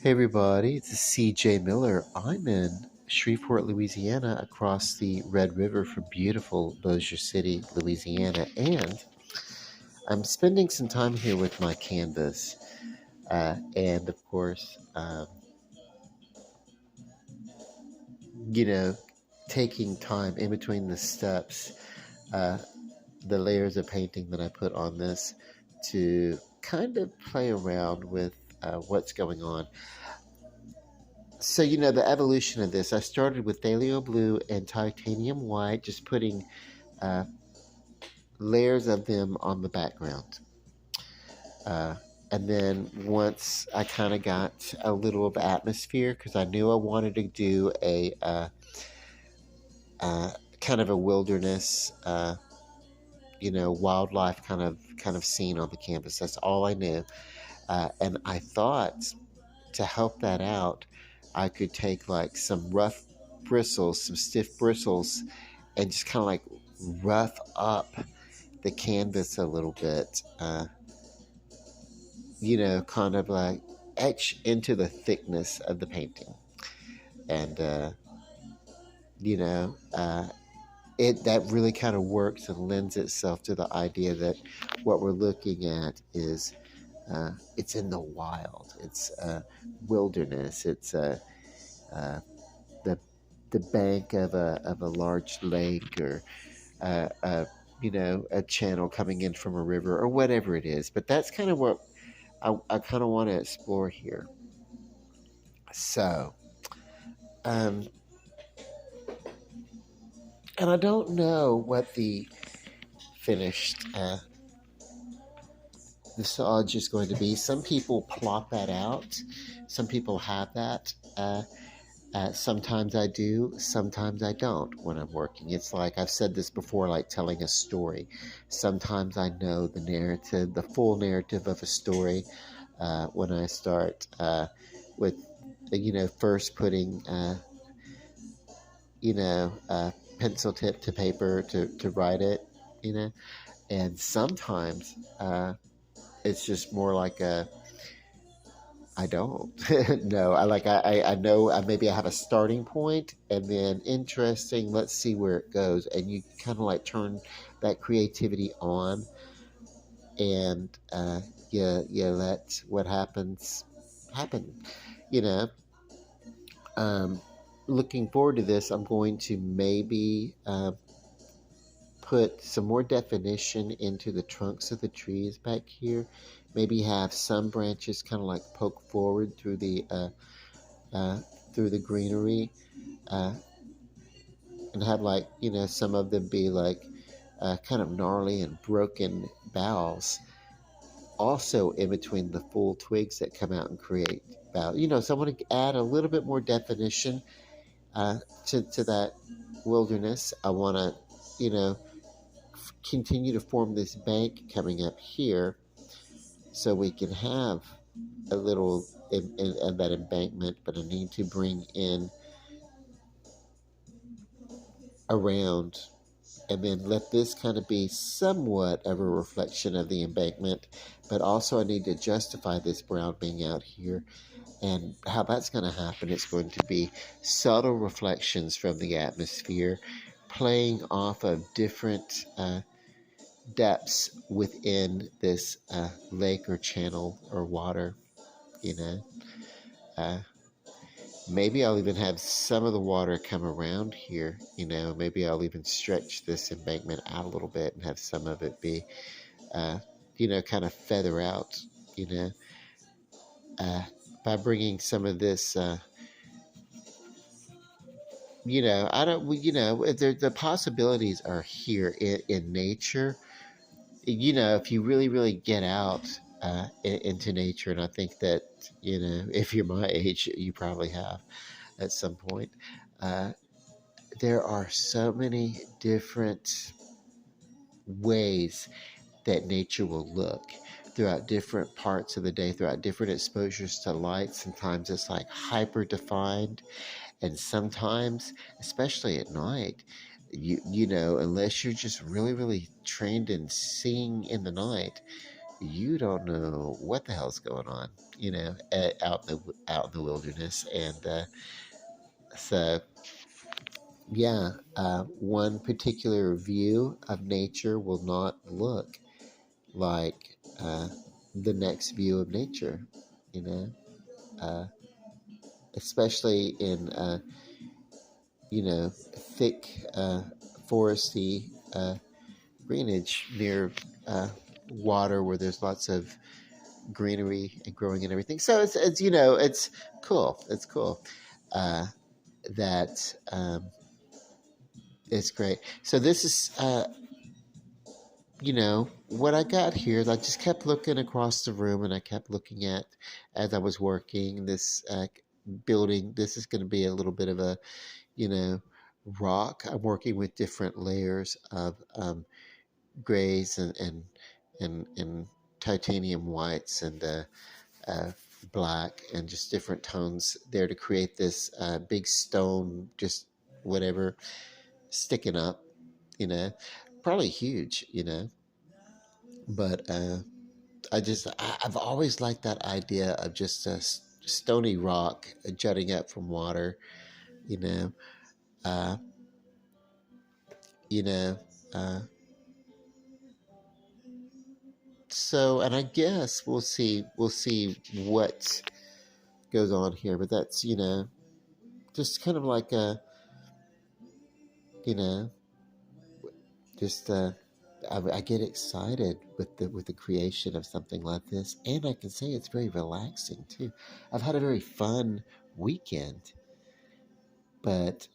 Hey everybody, this is CJ Miller. I'm in Shreveport, Louisiana, across the Red River from beautiful Bossier City, Louisiana, and I'm spending some time here with my canvas. And of course, you know, taking time in between the steps, uh, the layers of painting that I put on this to kind of play around with what's going on. So, the evolution of this, I started with Thalio Blue and Titanium White, just putting uh, layers of them on the background. Uh, and then once I kind of got a little of atmosphere, because I knew I wanted to do a uh, kind of a wilderness, wildlife kind of scene on the canvas. That's all I knew. And I thought to help that out, I could take like some rough bristles, some stiff bristles, and just kind of like rough up the canvas a little bit, kind of like etch into the thickness of the painting. And, you know, uh, it that really kind of works and lends itself to the idea that what we're looking at is it's in the wild, it's wilderness, it's uh, the the bank of a large lake or a channel coming in from a river or whatever it is. But that's kind of what I kind of want to explore here. So, um, and I don't know what the finished massage is going to be. Some people plot that out. Some people have that. Sometimes I do, sometimes I don't when I'm working. It's like I've said this before, like telling a story. Sometimes I know the narrative, the full narrative of a story when I start with, first putting, pencil tip to paper to write it, you know. And sometimes it's just more like I don't. No, I know maybe I have a starting point and then interesting, let's see where it goes. And you kind of like turn that creativity on and you let what happens happen. You know, um, looking forward to this, I'm going to maybe put some more definition into the trunks of the trees back here. Maybe have some branches kind of like poke forward uh, through the greenery, uh, and have like some of them be like kind of gnarly and broken boughs. Also, in between the full twigs that come out and create boughs. So I want to add a little bit more definition uh, to that wilderness. I want to, continue to form this bank coming up here so we can have a little of that embankment, but I need to bring in around and then let this kind of be somewhat of a reflection of the embankment, but also I need to justify this brown being out here. And how that's going to happen, it's going to be subtle reflections from the atmosphere playing off of different depths within this lake or channel or water, you know. Uh, Maybe I'll even have some of the water come around here, Maybe I'll even stretch this embankment out a little bit and have some of it be, uh, kind of feather out, you know, uh, by bringing some of this, I don't, well, the possibilities are here in nature. If you really, really get out into nature, and I think that, if you're my age, you probably have at some point. Uh, there are so many different ways that nature will look throughout different parts of the day, throughout different exposures to light. Sometimes it's like hyper defined, and sometimes, especially at night, unless you're just really, really trained in seeing in the night, you don't know what the hell's going on, out in the wilderness. And so, yeah, one particular view of nature will not look like the next view of nature, you know, uh, especially in thick foresty greenage near water where there's lots of greenery and growing and everything. So it's cool. It's cool. That it's great. So this is what I got here. I just kept looking across the room, and I kept looking at as I was working this building. This is going to be a little bit of a you know rock. I'm working with different layers of grays and titanium whites and uh, black and just different tones there to create this big stone, just whatever, sticking up, you know, probably huge, but I've always liked that idea of just a stony rock jutting up from water, you know, uh, you know, uh, so, and I guess we'll see what goes on here, but that's, just kind of like a, you know, just I get excited with the creation of something like this, and I can say it's very relaxing too. I've had a very fun weekend, but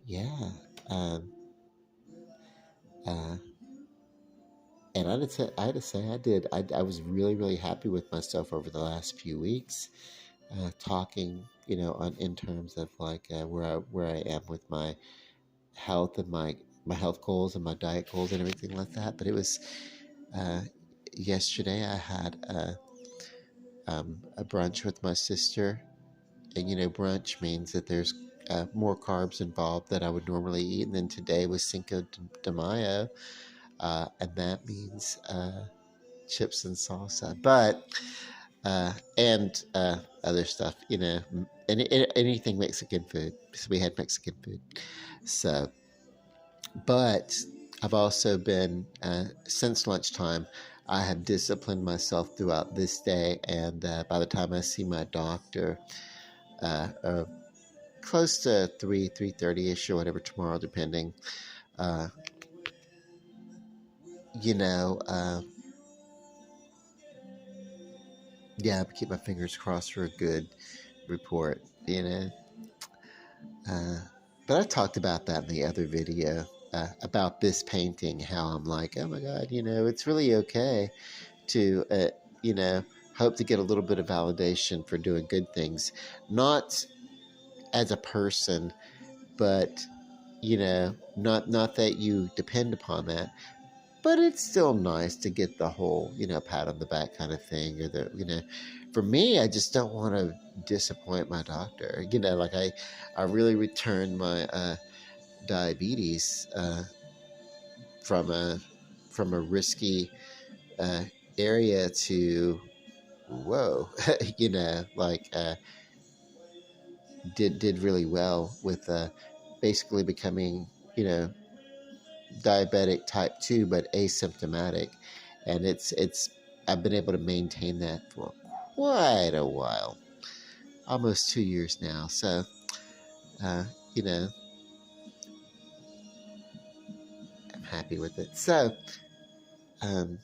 yeah, um, uh, and I had to say I was really really happy with myself over the last few weeks, talking on in terms of like where I am with my health and my health goals and my diet goals and everything like that. But it was uh, yesterday I had a brunch with my sister, and brunch means that there's more carbs involved that I would normally eat. And then today was Cinco de Mayo, and that means chips and salsa, but and other stuff, anything Mexican food. So we had Mexican food. So, but I've also been since lunchtime. I have disciplined myself throughout this day, and by the time I see my doctor, uh, close to 3:30 ish or whatever tomorrow, depending. Uh, you know, uh, yeah, keep my fingers crossed for a good report. Uh, but I talked about that in the other video about this painting. How I'm like, oh my god, it's really okay to you know hope to get a little bit of validation for doing good things, not as a person, but not that you depend upon that. But it's still nice to get the whole, pat on the back kind of thing, or for me, I just don't want to disappoint my doctor. Like I really returned my diabetes from a risky uh, area to whoa, like did really well with basically becoming, you know, diabetic type 2 but asymptomatic, and it's I've been able to maintain that for quite a while, almost 2 years now. So uh, you know I'm happy with it. So um,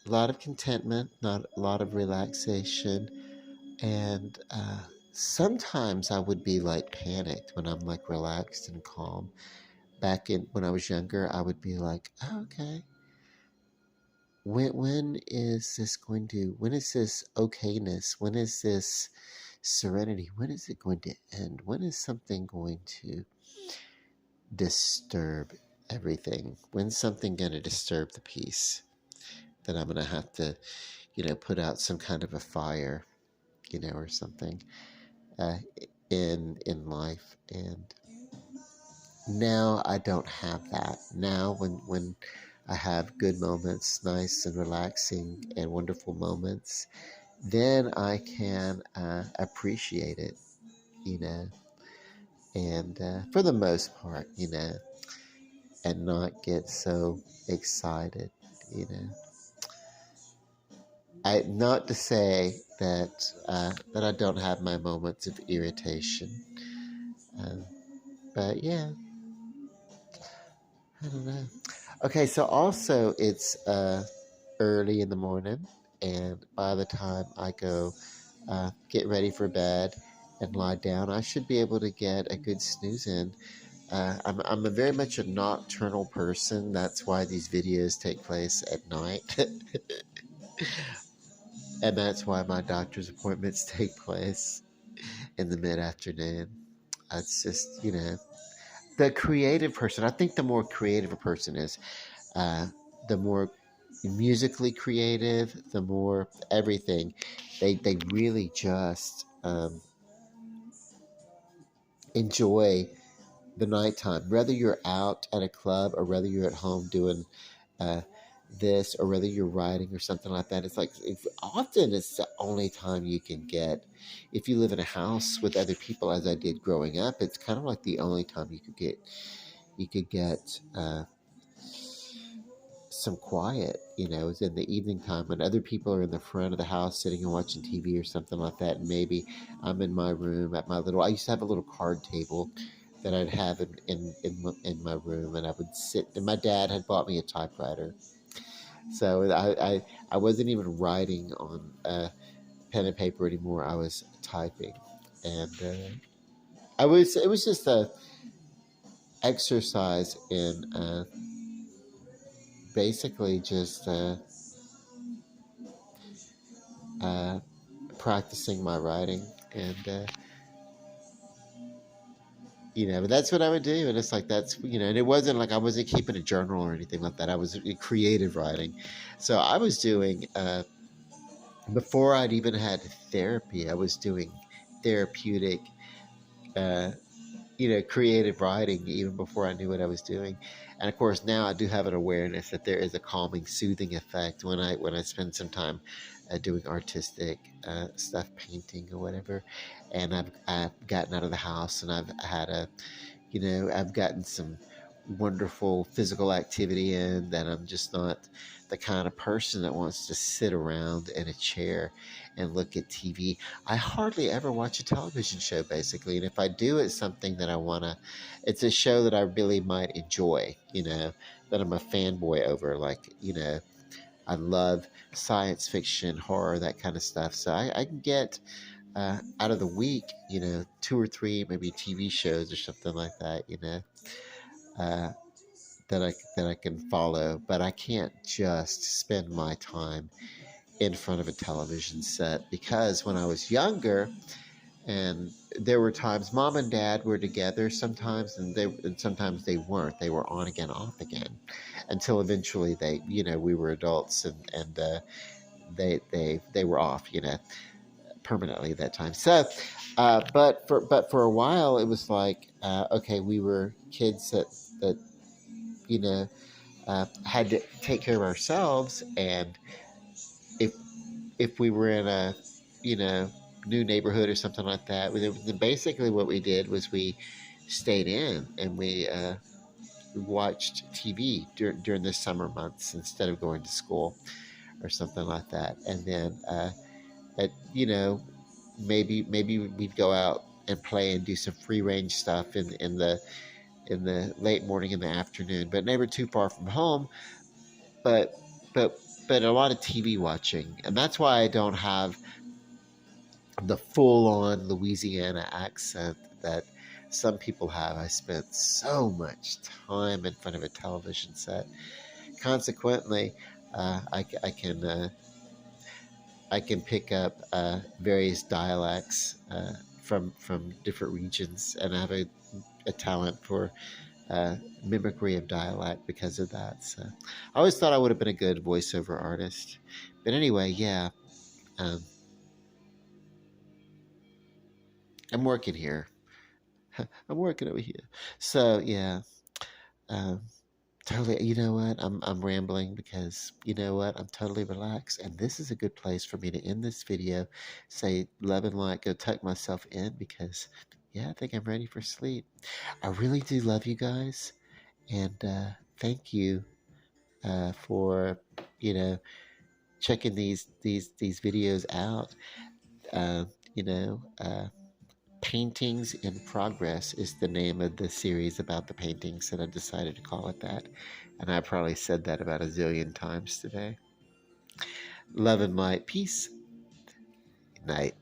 a lot of contentment, not a lot of relaxation, and sometimes I would be like panicked when I'm like relaxed and calm. Back in when I was younger, I would be like, oh, okay, when is this okayness, when is this serenity, when is it going to end, when is something going to disturb everything, when's something going to disturb the peace that I'm going to have to put out some kind of a fire, or something uh, in life. And now I don't have that. Now when I have good moments, nice and relaxing and wonderful moments, then I can appreciate it, you know, and for the most part, and not get so excited, you know. Not to say that I don't have my moments of irritation, um, but yeah, I don't know. Okay, so also it's early in the morning, and by the time I go get ready for bed and lie down, I should be able to get a good snooze in. I'm a very much a nocturnal person. That's why these videos take place at night. And that's why my doctor's appointments take place in the mid afternoon. It's just, the creative person. I think the more creative a person is, uh, the more musically creative, the more everything. They really just enjoy the nighttime, whether you're out at a club or whether you're at home doing uh, this, or whether you're writing or something like that. It's like often it's the only time you can get. If you live in a house with other people, as I did growing up, it's kind of like the only time you could get some quiet. Is in the evening time when other people are in the front of the house sitting and watching TV or something like that, and maybe I'm in my room at my little. I used to have a little card table that I'd have in my room, and I would sit. And my dad had bought me a typewriter, so I wasn't even writing on pen and paper anymore. I was typing, and I was. It was just a exercise in basically just uh, practicing my writing, and but that's what I would do, and it's like and it wasn't like I wasn't keeping a journal or anything like that. I was creative writing, so I was doing. Before I'd even had therapy, I was doing therapeutic, uh, creative writing even before I knew what I was doing. And of course, now I do have an awareness that there is a calming, soothing effect when I spend some time doing artistic stuff, painting or whatever. And I've gotten out of the house, and I've had I've gotten some wonderful physical activity in, that I'm just not the kind of person that wants to sit around in a chair and look at TV. I hardly ever watch a television show, basically. And if I do, it's something that it's a show that I really might enjoy, that I'm a fanboy over. Like, I love science fiction, horror, that kind of stuff. So I can get out of the week, two or three maybe TV shows or something like that, uh, that I can follow. But I can't just spend my time in front of a television set, because when I was younger, and there were times Mom and Dad were together sometimes, and sometimes they weren't. They were on again, off again, until eventually we were adults, and they were off, permanently at that time. So, but for a while, it was like, okay, we were kids that you know had to take care of ourselves, and if if we were in a you know new neighborhood or something like that, basically what we did was we stayed in, and we watched TV during the summer months instead of going to school or something like that. And then at maybe we'd go out and play and do some free range stuff in the late morning and the afternoon, but never too far from home. But but but a lot of TV watching, and that's why I don't have the full on Louisiana accent that some people have. I spent so much time in front of a television set. Consequently, I can pick up various dialects from different regions, and I have a talent for mimicry of dialect because of that. So I always thought I would have been a good voiceover artist. But anyway, yeah, um, I'm working here. I'm working over here. So yeah, um, Totally, you know what? I'm rambling because you know what? I'm totally relaxed, and this is a good place for me to end this video. Say love and light, go tuck myself in because, yeah, I think I'm ready for sleep. I really do love you guys, and thank you for you know checking these videos out. Uh, you know. Paintings in Progress is the name of the series about the paintings, and I decided to call it that. And I probably said that about a zillion times today. Love and light, peace, good night.